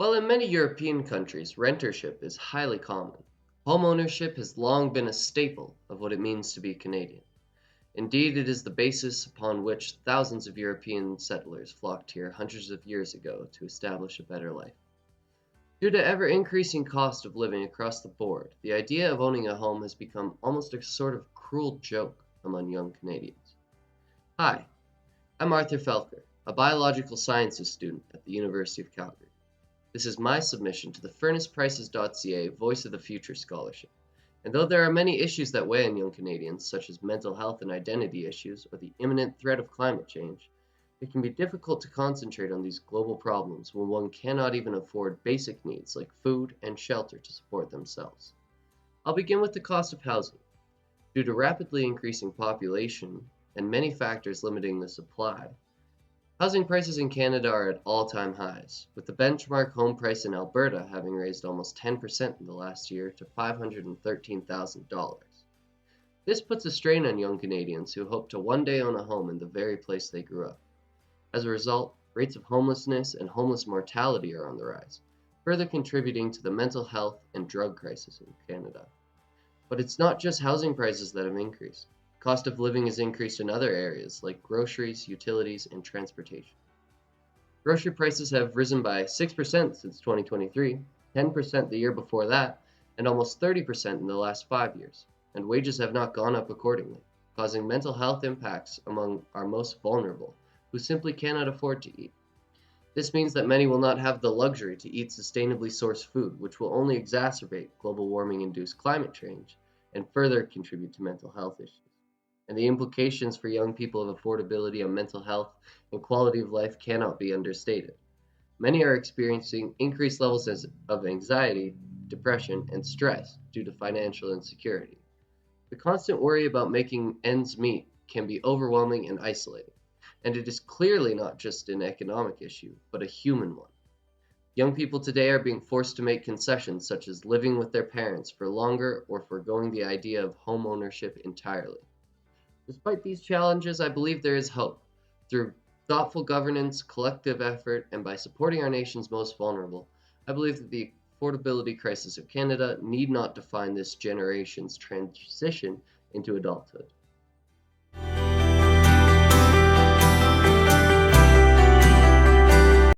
While in many European countries, rentership is highly common, homeownership has long been a staple of what it means to be Canadian. Indeed, it is the basis upon which thousands of European settlers flocked here hundreds of years ago to establish a better life. Due to ever increasing cost of living across the board, the idea of owning a home has become almost a sort of cruel joke among young Canadians. Hi, I'm Arthur Felker, a biological sciences student at the University of Calgary. This is my submission to the FurnacePrices.ca Voice of the Future Scholarship. And though there are many issues that weigh on young Canadians, such as mental health and identity issues or the imminent threat of climate change, it can be difficult to concentrate on these global problems when one cannot even afford basic needs like food and shelter to support themselves. I'll begin with the cost of housing. Due to rapidly increasing population and many factors limiting the supply, housing prices in Canada are at all-time highs, with the benchmark home price in Alberta having raised almost 10% in the last year to $513,000. This puts a strain on young Canadians who hope to one day own a home in the very place they grew up. As a result, rates of homelessness and homeless mortality are on the rise, further contributing to the mental health and drug crisis in Canada. But it's not just housing prices that have increased. Cost of living has increased in other areas like groceries, utilities, and transportation. Grocery prices have risen by 6% since 2023, 10% the year before that, and almost 30% in the last 5 years, and wages have not gone up accordingly, causing mental health impacts among our most vulnerable, who simply cannot afford to eat. This means that many will not have the luxury to eat sustainably sourced food, which will only exacerbate global warming-induced climate change and further contribute to mental health issues. And the implications for young people of affordability on mental health and quality of life cannot be understated. Many are experiencing increased levels of anxiety, depression, and stress due to financial insecurity. The constant worry about making ends meet can be overwhelming and isolating, and it is clearly not just an economic issue, but a human one. Young people today are being forced to make concessions such as living with their parents for longer or foregoing the idea of home ownership entirely. Despite these challenges, I believe there is hope. Through thoughtful governance, collective effort, and by supporting our nation's most vulnerable, I believe that the affordability crisis of Canada need not define this generation's transition into adulthood.